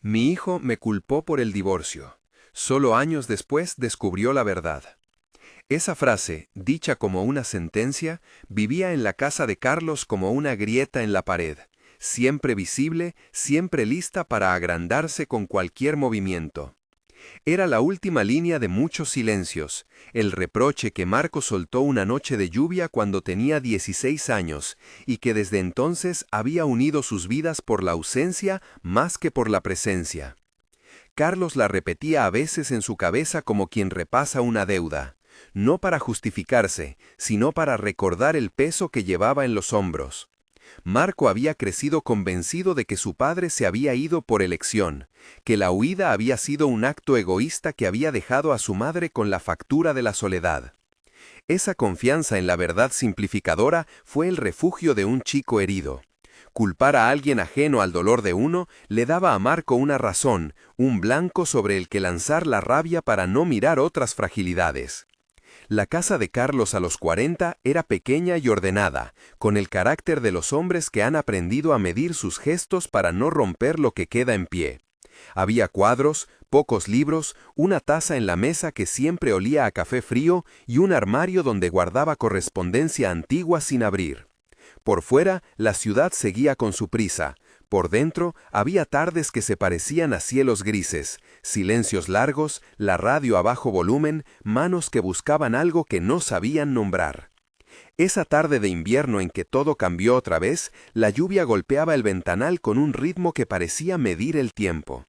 Mi hijo me culpó por el divorcio. Solo años después descubrió la verdad. Esa frase, dicha como una sentencia, vivía en la casa de Carlos como una grieta en la pared, siempre visible, siempre lista para agrandarse con cualquier movimiento. Era la última línea de muchos silencios, el reproche que Marco soltó una noche de lluvia cuando tenía 16 años y que desde entonces había unido sus vidas por la ausencia más que por la presencia. Carlos la repetía a veces en su cabeza como quien repasa una deuda, no para justificarse, sino para recordar el peso que llevaba en los hombros. Marco había crecido convencido de que su padre se había ido por elección, que la huida había sido un acto egoísta que había dejado a su madre con la factura de la soledad. Esa confianza en la verdad simplificadora fue el refugio de un chico herido. Culpar a alguien ajeno al dolor de uno le daba a Marco una razón, un blanco sobre el que lanzar la rabia para no mirar otras fragilidades. La casa de Carlos a los 40 era pequeña y ordenada, con el carácter de los hombres que han aprendido a medir sus gestos para no romper lo que queda en pie. Había cuadros, pocos libros, una taza en la mesa que siempre olía a café frío y un armario donde guardaba correspondencia antigua sin abrir. Por fuera, la ciudad seguía con su prisa. Por dentro, había tardes que se parecían a cielos grises, silencios largos, la radio a bajo volumen, manos que buscaban algo que no sabían nombrar. Esa tarde de invierno en que todo cambió otra vez, la lluvia golpeaba el ventanal con un ritmo que parecía medir el tiempo.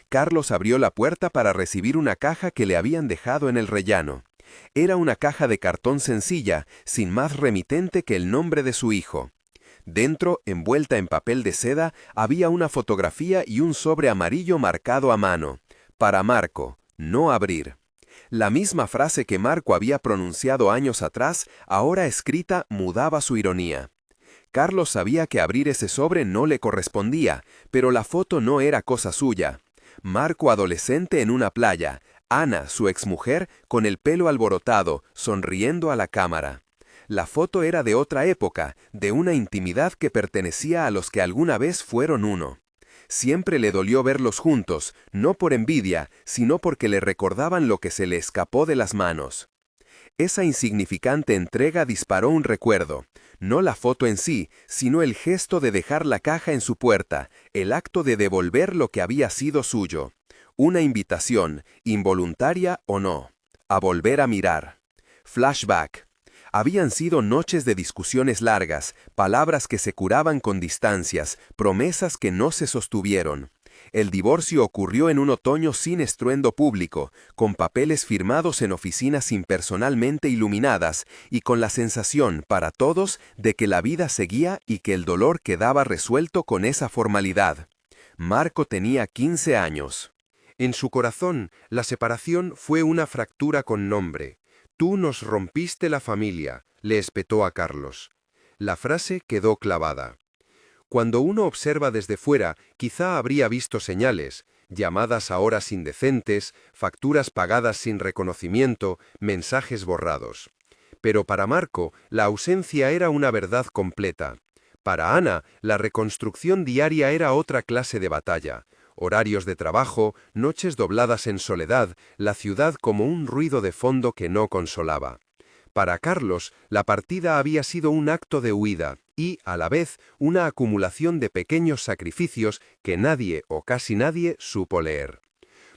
Carlos abrió la puerta para recibir una caja que le habían dejado en el rellano. Era una caja de cartón sencilla, sin más remitente que el nombre de su hijo. Dentro, envuelta en papel de seda, había una fotografía y un sobre amarillo marcado a mano. Para Marco, no abrir. La misma frase que Marco había pronunciado años atrás, ahora escrita, mudaba su ironía. Carlos sabía que abrir ese sobre no le correspondía, pero la foto no era cosa suya. Marco adolescente en una playa, Ana, su exmujer, con el pelo alborotado, sonriendo a la cámara. La foto era de otra época, de una intimidad que pertenecía a los que alguna vez fueron uno. Siempre le dolió verlos juntos, no por envidia, sino porque le recordaban lo que se le escapó de las manos. Esa insignificante entrega disparó un recuerdo, no la foto en sí, sino el gesto de dejar la caja en su puerta, el acto de devolver lo que había sido suyo. Una invitación, involuntaria o no, a volver a mirar. Flashback. Habían sido noches de discusiones largas, palabras que se curaban con distancias, promesas que no se sostuvieron. El divorcio ocurrió en un otoño sin estruendo público, con papeles firmados en oficinas impersonalmente iluminadas y con la sensación, para todos, de que la vida seguía y que el dolor quedaba resuelto con esa formalidad. Marco tenía 15 años. En su corazón, la separación fue una fractura con nombre. «Tú nos rompiste la familia», le espetó a Carlos. La frase quedó clavada. Cuando uno observa desde fuera, quizá habría visto señales, llamadas a horas indecentes, facturas pagadas sin reconocimiento, mensajes borrados. Pero para Marco, la ausencia era una verdad completa. Para Ana, la reconstrucción diaria era otra clase de batalla. Horarios de trabajo, noches dobladas en soledad, la ciudad como un ruido de fondo que no consolaba. Para Carlos, la partida había sido un acto de huida y, a la vez, una acumulación de pequeños sacrificios que nadie o casi nadie supo leer.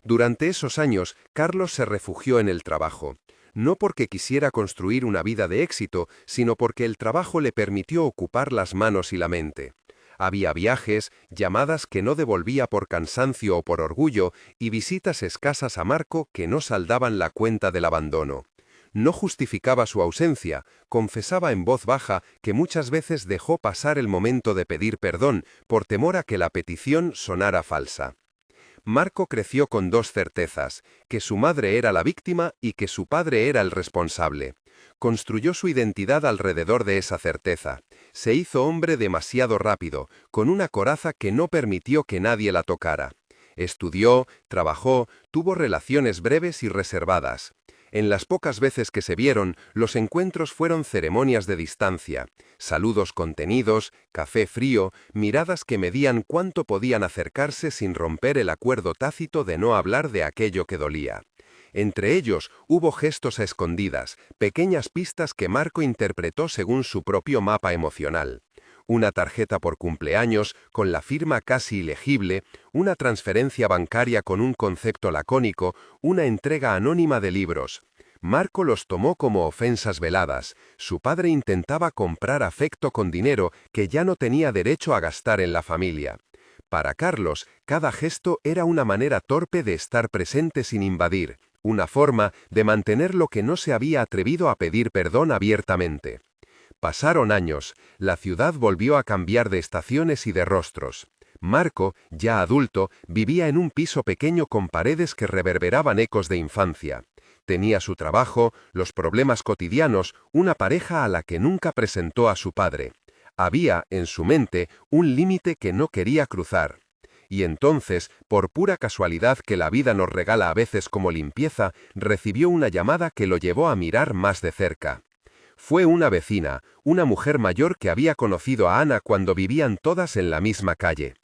Durante esos años, Carlos se refugió en el trabajo. No porque quisiera construir una vida de éxito, sino porque el trabajo le permitió ocupar las manos y la mente. Había viajes, llamadas que no devolvía por cansancio o por orgullo y visitas escasas a Marco que no saldaban la cuenta del abandono. No justificaba su ausencia, confesaba en voz baja que muchas veces dejó pasar el momento de pedir perdón por temor a que la petición sonara falsa. Marco creció con dos certezas, que su madre era la víctima y que su padre era el responsable. Construyó su identidad alrededor de esa certeza. Se hizo hombre demasiado rápido, con una coraza que no permitió que nadie la tocara. Estudió, trabajó, tuvo relaciones breves y reservadas. En las pocas veces que se vieron, los encuentros fueron ceremonias de distancia, saludos contenidos, café frío, miradas que medían cuánto podían acercarse sin romper el acuerdo tácito de no hablar de aquello que dolía. Entre ellos hubo gestos a escondidas, pequeñas pistas que Marco interpretó según su propio mapa emocional. Una tarjeta por cumpleaños, con la firma casi ilegible, una transferencia bancaria con un concepto lacónico, una entrega anónima de libros. Marco los tomó como ofensas veladas. Su padre intentaba comprar afecto con dinero que ya no tenía derecho a gastar en la familia. Para Carlos, cada gesto era una manera torpe de estar presente sin invadir, una forma de mantener lo que no se había atrevido a pedir perdón abiertamente. Pasaron años, la ciudad volvió a cambiar de estaciones y de rostros. Marco, ya adulto, vivía en un piso pequeño con paredes que reverberaban ecos de infancia. Tenía su trabajo, los problemas cotidianos, una pareja a la que nunca presentó a su padre. Había, en su mente, un límite que no quería cruzar. Y entonces, por pura casualidad que la vida nos regala a veces como limpieza, recibió una llamada que lo llevó a mirar más de cerca. Fue una vecina, una mujer mayor que había conocido a Ana cuando vivían todas en la misma calle.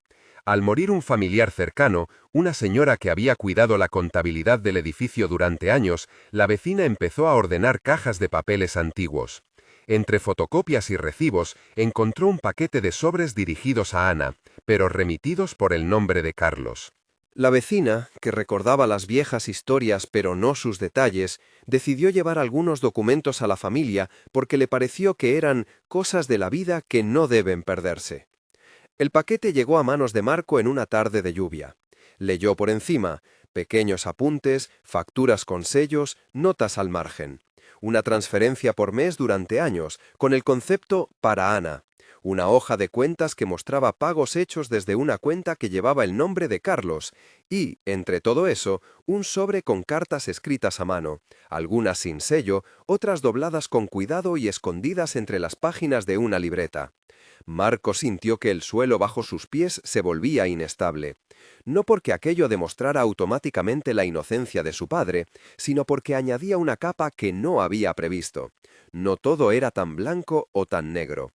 Al morir un familiar cercano, una señora que había cuidado la contabilidad del edificio durante años, la vecina empezó a ordenar cajas de papeles antiguos. Entre fotocopias y recibos, encontró un paquete de sobres dirigidos a Ana, pero remitidos por el nombre de Carlos. La vecina, que recordaba las viejas historias pero no sus detalles, decidió llevar algunos documentos a la familia porque le pareció que eran cosas de la vida que no deben perderse. El paquete llegó a manos de Marco en una tarde de lluvia. Leyó por encima, pequeños apuntes, facturas con sellos, notas al margen. Una transferencia por mes durante años, con el concepto para Ana. Una hoja de cuentas que mostraba pagos hechos desde una cuenta que llevaba el nombre de Carlos y, entre todo eso, un sobre con cartas escritas a mano, algunas sin sello, otras dobladas con cuidado y escondidas entre las páginas de una libreta. Marco sintió que el suelo bajo sus pies se volvía inestable. No porque aquello demostrara automáticamente la inocencia de su padre, sino porque añadía una capa que no había previsto. No todo era tan blanco o tan negro.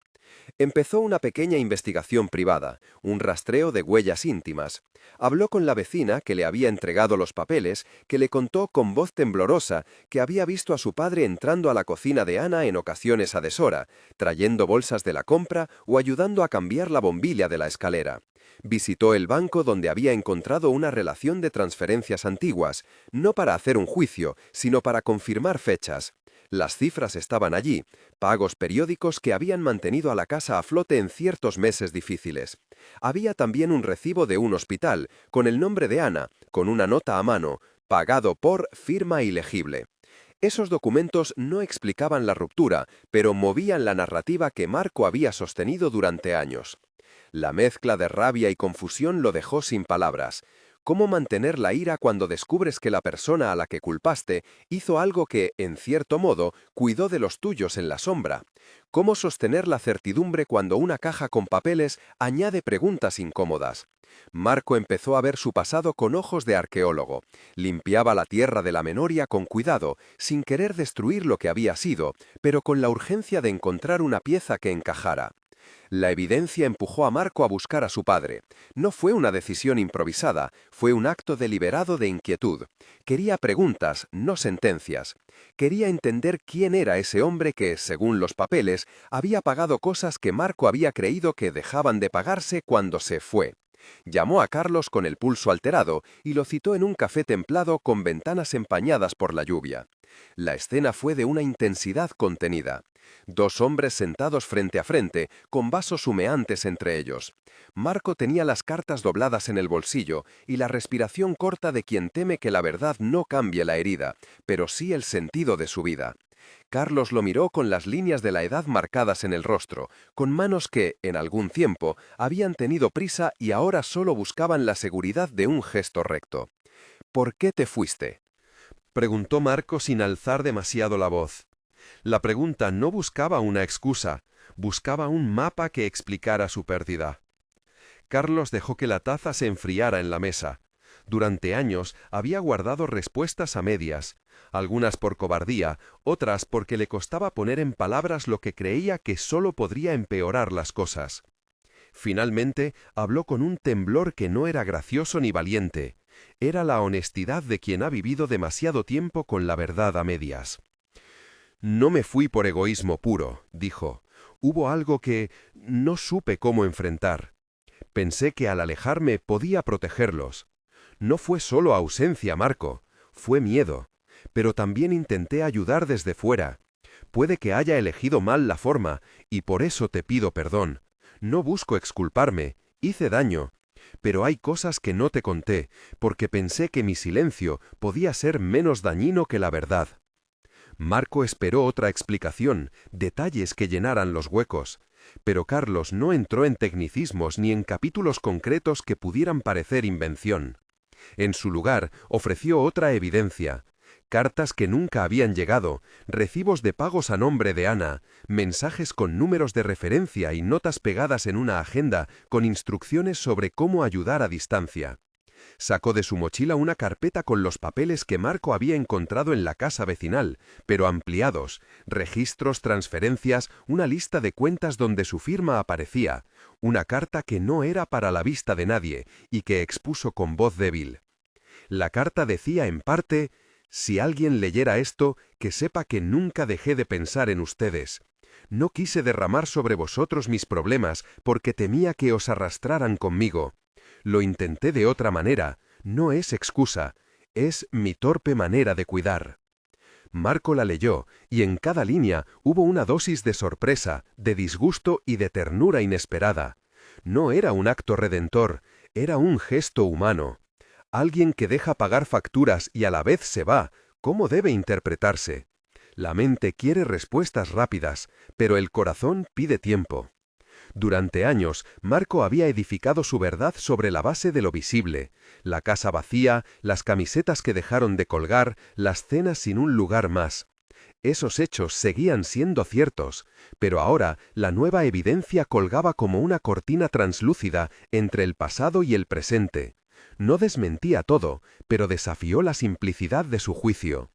Empezó una pequeña investigación privada, un rastreo de huellas íntimas. Habló con la vecina que le había entregado los papeles, que le contó con voz temblorosa que había visto a su padre entrando a la cocina de Ana en ocasiones a deshora, trayendo bolsas de la compra o ayudando a cambiar la bombilla de la escalera. Visitó el banco donde había encontrado una relación de transferencias antiguas, no para hacer un juicio, sino para confirmar fechas. Las cifras estaban allí, pagos periódicos que habían mantenido a la casa a flote en ciertos meses difíciles. Había también un recibo de un hospital, con el nombre de Ana, con una nota a mano, pagado por firma ilegible. Esos documentos no explicaban la ruptura, pero movían la narrativa que Marco había sostenido durante años. La mezcla de rabia y confusión lo dejó sin palabras. ¿Cómo mantener la ira cuando descubres que la persona a la que culpaste hizo algo que, en cierto modo, cuidó de los tuyos en la sombra? ¿Cómo sostener la certidumbre cuando una caja con papeles añade preguntas incómodas? Marco empezó a ver su pasado con ojos de arqueólogo. Limpiaba la tierra de la memoria con cuidado, sin querer destruir lo que había sido, pero con la urgencia de encontrar una pieza que encajara. La evidencia empujó a Marco a buscar a su padre. No fue una decisión improvisada, fue un acto deliberado de inquietud. Quería preguntas, no sentencias. Quería entender quién era ese hombre que, según los papeles, había pagado cosas que Marco había creído que dejaban de pagarse cuando se fue. Llamó a Carlos con el pulso alterado y lo citó en un café templado con ventanas empañadas por la lluvia. La escena fue de una intensidad contenida. Dos hombres sentados frente a frente, con vasos humeantes entre ellos. Marco tenía las cartas dobladas en el bolsillo y la respiración corta de quien teme que la verdad no cambie la herida, pero sí el sentido de su vida. Carlos lo miró con las líneas de la edad marcadas en el rostro, con manos que, en algún tiempo, habían tenido prisa y ahora solo buscaban la seguridad de un gesto recto. ¿Por qué te fuiste?, preguntó Marco sin alzar demasiado la voz. La pregunta no buscaba una excusa, buscaba un mapa que explicara su pérdida. Carlos dejó que la taza se enfriara en la mesa. Durante años había guardado respuestas a medias, algunas por cobardía, otras porque le costaba poner en palabras lo que creía que solo podría empeorar las cosas. Finalmente habló con un temblor que no era gracioso ni valiente. Era la honestidad de quien ha vivido demasiado tiempo con la verdad a medias. No me fui por egoísmo puro, dijo. Hubo algo que no supe cómo enfrentar. Pensé que al alejarme podía protegerlos. No fue solo ausencia, Marco, fue miedo. Pero también intenté ayudar desde fuera. Puede que haya elegido mal la forma, y por eso te pido perdón. No busco exculparme, hice daño. Pero hay cosas que no te conté, porque pensé que mi silencio podía ser menos dañino que la verdad. Marco esperó otra explicación, detalles que llenaran los huecos. Pero Carlos no entró en tecnicismos ni en capítulos concretos que pudieran parecer invención. En su lugar, ofreció otra evidencia. Cartas que nunca habían llegado, recibos de pagos a nombre de Ana, mensajes con números de referencia y notas pegadas en una agenda con instrucciones sobre cómo ayudar a distancia. Sacó de su mochila una carpeta con los papeles que Marco había encontrado en la casa vecinal, pero ampliados, registros, transferencias, una lista de cuentas donde su firma aparecía, una carta que no era para la vista de nadie y que expuso con voz débil. La carta decía en parte: «Si alguien leyera esto, que sepa que nunca dejé de pensar en ustedes. No quise derramar sobre vosotros mis problemas porque temía que os arrastraran conmigo. Lo intenté de otra manera, no es excusa, es mi torpe manera de cuidar». Marco la leyó, y en cada línea hubo una dosis de sorpresa, de disgusto y de ternura inesperada. No era un acto redentor, era un gesto humano. Alguien que deja pagar facturas y a la vez se va, ¿cómo debe interpretarse? La mente quiere respuestas rápidas, pero el corazón pide tiempo. Durante años, Marco había edificado su verdad sobre la base de lo visible: la casa vacía, las camisetas que dejaron de colgar, las cenas sin un lugar más. Esos hechos seguían siendo ciertos, pero ahora la nueva evidencia colgaba como una cortina translúcida entre el pasado y el presente. No desmentía todo, pero desafió la simplicidad de su juicio.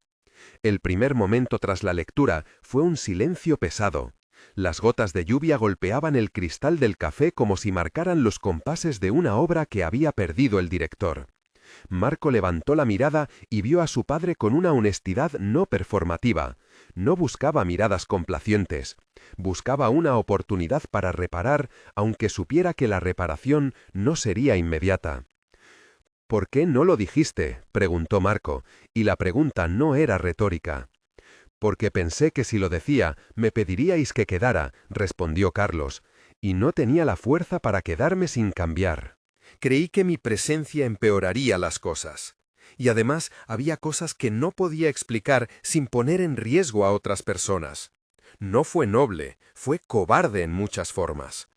El primer momento tras la lectura fue un silencio pesado. Las gotas de lluvia golpeaban el cristal del café como si marcaran los compases de una obra que había perdido el director. Marco levantó la mirada y vio a su padre con una honestidad no performativa. No buscaba miradas complacientes. Buscaba una oportunidad para reparar, aunque supiera que la reparación no sería inmediata. «¿Por qué no lo dijiste?», preguntó Marco, y la pregunta no era retórica. «Porque pensé que si lo decía, me pediríais que quedara», respondió Carlos, «y no tenía la fuerza para quedarme sin cambiar. Creí que mi presencia empeoraría las cosas. Y además había cosas que no podía explicar sin poner en riesgo a otras personas. No fue noble, fue cobarde en muchas formas».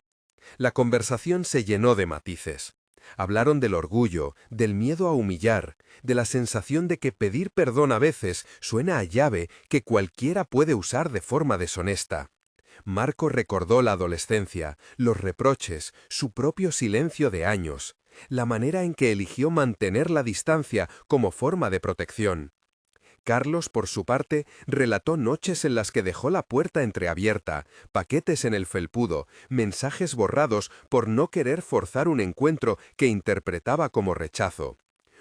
La conversación se llenó de matices. Hablaron del orgullo, del miedo a humillar, de la sensación de que pedir perdón a veces suena a llave que cualquiera puede usar de forma deshonesta. Marco recordó la adolescencia, los reproches, su propio silencio de años, la manera en que eligió mantener la distancia como forma de protección. Carlos, por su parte, relató noches en las que dejó la puerta entreabierta, paquetes en el felpudo, mensajes borrados por no querer forzar un encuentro que interpretaba como rechazo.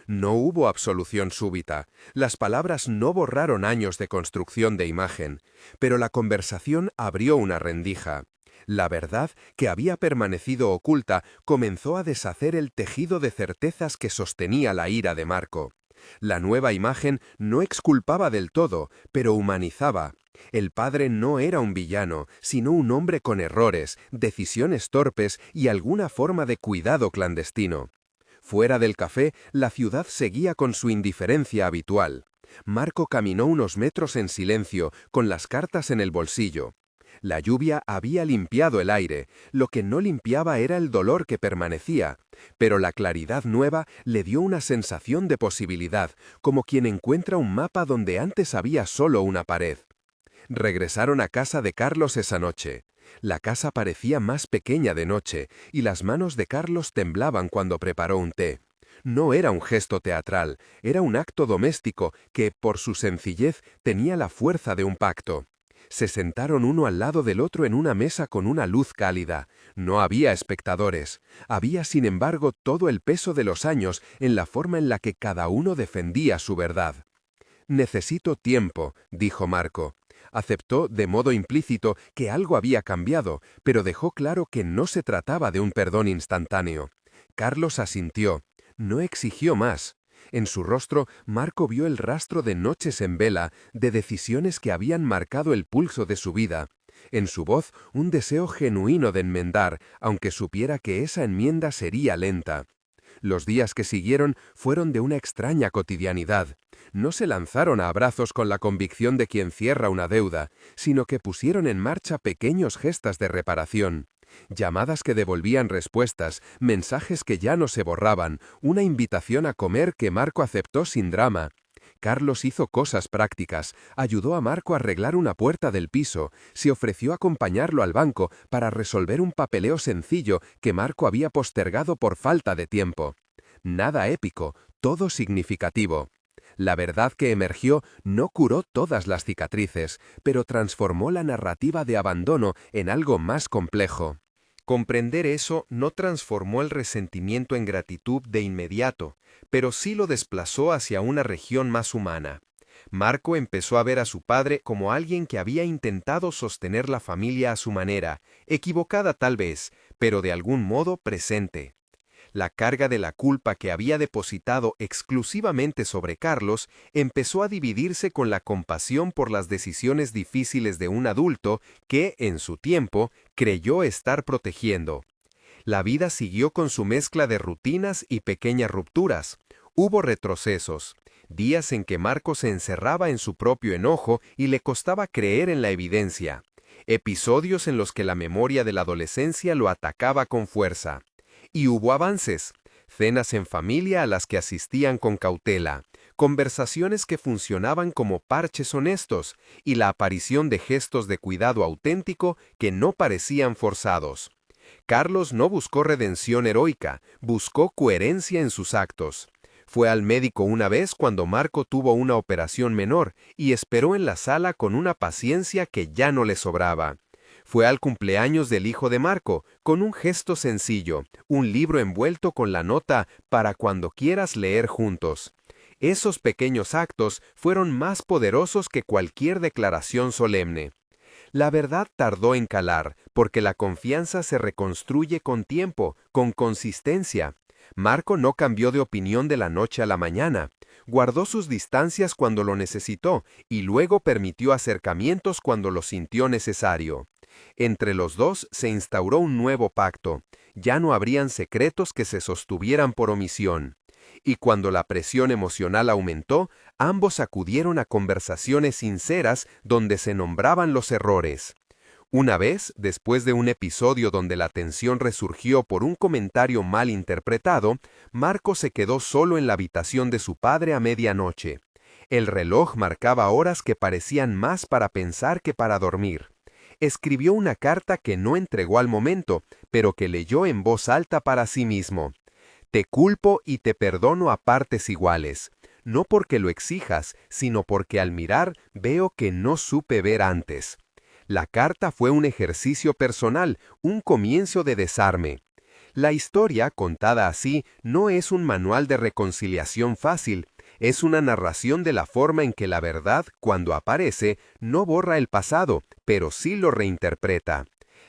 No hubo absolución súbita, las palabras no borraron años de construcción de imagen, pero la conversación abrió una rendija. La verdad, que había permanecido oculta, comenzó a deshacer el tejido de certezas que sostenía la ira de Marco. La nueva imagen no exculpaba del todo, pero humanizaba. El padre no era un villano, sino un hombre con errores, decisiones torpes y alguna forma de cuidado clandestino. Fuera del café, la ciudad seguía con su indiferencia habitual. Marco caminó unos metros en silencio, con las cartas en el bolsillo. La lluvia había limpiado el aire, lo que no limpiaba era el dolor que permanecía, pero la claridad nueva le dio una sensación de posibilidad, como quien encuentra un mapa donde antes había solo una pared. Regresaron a casa de Carlos esa noche. La casa parecía más pequeña de noche, y las manos de Carlos temblaban cuando preparó un té. No era un gesto teatral, era un acto doméstico que, por su sencillez, tenía la fuerza de un pacto. Se sentaron uno al lado del otro en una mesa con una luz cálida. No había espectadores. Había, sin embargo, todo el peso de los años en la forma en la que cada uno defendía su verdad. «Necesito tiempo», dijo Marco. Aceptó de modo implícito que algo había cambiado, pero dejó claro que no se trataba de un perdón instantáneo. Carlos asintió. No exigió más. En su rostro, Marco vio el rastro de noches en vela, de decisiones que habían marcado el pulso de su vida. En su voz, un deseo genuino de enmendar, aunque supiera que esa enmienda sería lenta. Los días que siguieron fueron de una extraña cotidianidad. No se lanzaron a abrazos con la convicción de quien cierra una deuda, sino que pusieron en marcha pequeños gestos de reparación. Llamadas que devolvían respuestas, mensajes que ya no se borraban, una invitación a comer que Marco aceptó sin drama. Carlos hizo cosas prácticas, ayudó a Marco a arreglar una puerta del piso, se ofreció a acompañarlo al banco para resolver un papeleo sencillo que Marco había postergado por falta de tiempo. Nada épico, todo significativo. La verdad que emergió no curó todas las cicatrices, pero transformó la narrativa de abandono en algo más complejo. Comprender eso no transformó el resentimiento en gratitud de inmediato, pero sí lo desplazó hacia una región más humana. Marco empezó a ver a su padre como alguien que había intentado sostener la familia a su manera, equivocada tal vez, pero de algún modo presente. La carga de la culpa que había depositado exclusivamente sobre Carlos empezó a dividirse con la compasión por las decisiones difíciles de un adulto que, en su tiempo, creyó estar protegiendo. La vida siguió con su mezcla de rutinas y pequeñas rupturas. Hubo retrocesos, días en que Marco se encerraba en su propio enojo y le costaba creer en la evidencia. Episodios en los que la memoria de la adolescencia lo atacaba con fuerza. Y hubo avances, cenas en familia a las que asistían con cautela, conversaciones que funcionaban como parches honestos y la aparición de gestos de cuidado auténtico que no parecían forzados. Carlos no buscó redención heroica, buscó coherencia en sus actos. Fue al médico una vez cuando Marco tuvo una operación menor y esperó en la sala con una paciencia que ya no le sobraba. Fue al cumpleaños del hijo de Marco, con un gesto sencillo, un libro envuelto con la nota «para cuando quieras leer juntos». Esos pequeños actos fueron más poderosos que cualquier declaración solemne. La verdad tardó en calar, porque la confianza se reconstruye con tiempo, con consistencia. Marco no cambió de opinión de la noche a la mañana. Guardó sus distancias cuando lo necesitó y luego permitió acercamientos cuando lo sintió necesario. Entre los dos se instauró un nuevo pacto. Ya no habrían secretos que se sostuvieran por omisión. Y cuando la presión emocional aumentó, ambos acudieron a conversaciones sinceras donde se nombraban los errores. Una vez, después de un episodio donde la tensión resurgió por un comentario mal interpretado, Marco se quedó solo en la habitación de su padre a medianoche. El reloj marcaba horas que parecían más para pensar que para dormir. Escribió una carta que no entregó al momento, pero que leyó en voz alta para sí mismo. «Te culpo y te perdono a partes iguales, no porque lo exijas, sino porque al mirar veo que no supe ver antes». La carta fue un ejercicio personal, un comienzo de desarme. La historia, contada así, no es un manual de reconciliación fácil, es una narración de la forma en que la verdad, cuando aparece, no borra el pasado, pero sí lo reinterpreta.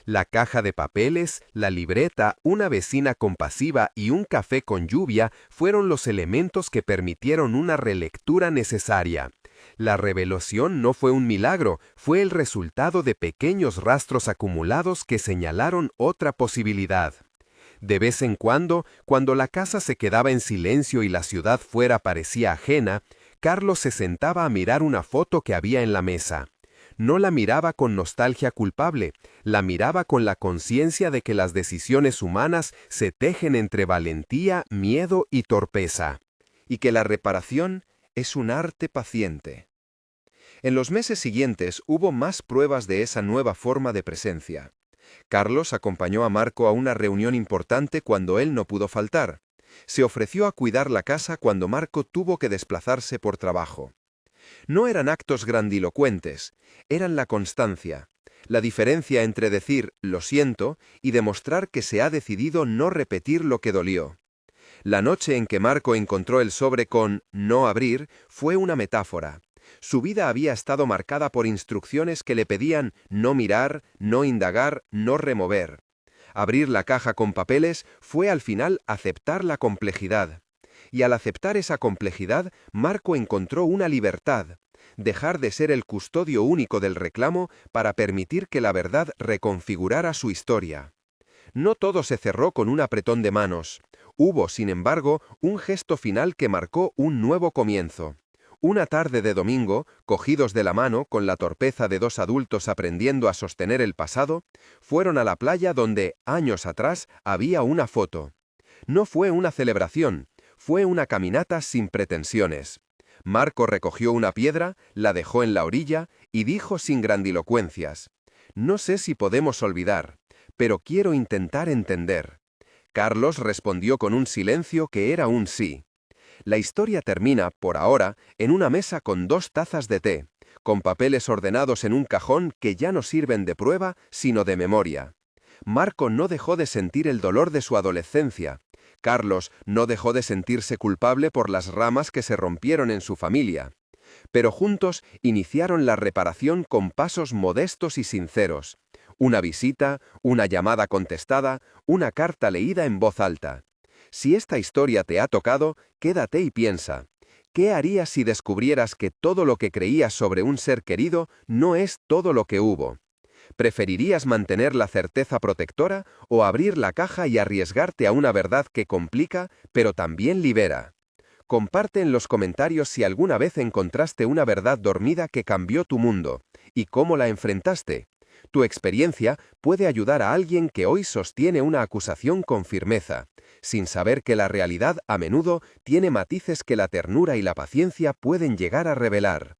La caja de papeles, la libreta, una vecina compasiva y un café con lluvia fueron los elementos que permitieron una relectura necesaria. La revelación no fue un milagro, fue el resultado de pequeños rastros acumulados que señalaron otra posibilidad. De vez en cuando la casa se quedaba en silencio y la ciudad fuera parecía ajena, Carlos se sentaba a mirar una foto que había en la mesa. No la miraba con nostalgia culpable, la miraba con la conciencia de que las decisiones humanas se tejen entre valentía, miedo y torpeza, y que la reparación es un arte paciente. En los meses siguientes hubo más pruebas de esa nueva forma de presencia. Carlos acompañó a Marco a una reunión importante cuando él no pudo faltar. Se ofreció a cuidar la casa cuando Marco tuvo que desplazarse por trabajo. No eran actos grandilocuentes, eran la constancia, la diferencia entre decir «lo siento» y demostrar que se ha decidido no repetir lo que dolió. La noche en que Marco encontró el sobre con «no abrir» fue una metáfora. Su vida había estado marcada por instrucciones que le pedían no mirar, no indagar, no remover. Abrir la caja con papeles fue al final aceptar la complejidad. Y al aceptar esa complejidad, Marco encontró una libertad, dejar de ser el custodio único del reclamo para permitir que la verdad reconfigurara su historia. No todo se cerró con un apretón de manos. Hubo, sin embargo, un gesto final que marcó un nuevo comienzo. Una tarde de domingo, cogidos de la mano con la torpeza de dos adultos aprendiendo a sostener el pasado, fueron a la playa donde, años atrás, había una foto. No fue una celebración, fue una caminata sin pretensiones. Marco recogió una piedra, la dejó en la orilla y dijo sin grandilocuencias: «No sé si podemos olvidar, pero quiero intentar entender». Carlos respondió con un silencio que era un sí. La historia termina, por ahora, en una mesa con 2 tazas de té, con papeles ordenados en un cajón que ya no sirven de prueba, sino de memoria. Marco no dejó de sentir el dolor de su adolescencia. Carlos no dejó de sentirse culpable por las ramas que se rompieron en su familia. Pero juntos iniciaron la reparación con pasos modestos y sinceros. Una visita, una llamada contestada, una carta leída en voz alta. Si esta historia te ha tocado, quédate y piensa. ¿Qué harías si descubrieras que todo lo que creías sobre un ser querido no es todo lo que hubo? ¿Preferirías mantener la certeza protectora o abrir la caja y arriesgarte a una verdad que complica, pero también libera? Comparte en los comentarios si alguna vez encontraste una verdad dormida que cambió tu mundo, y cómo la enfrentaste. Tu experiencia puede ayudar a alguien que hoy sostiene una acusación con firmeza, sin saber que la realidad a menudo tiene matices que la ternura y la paciencia pueden llegar a revelar.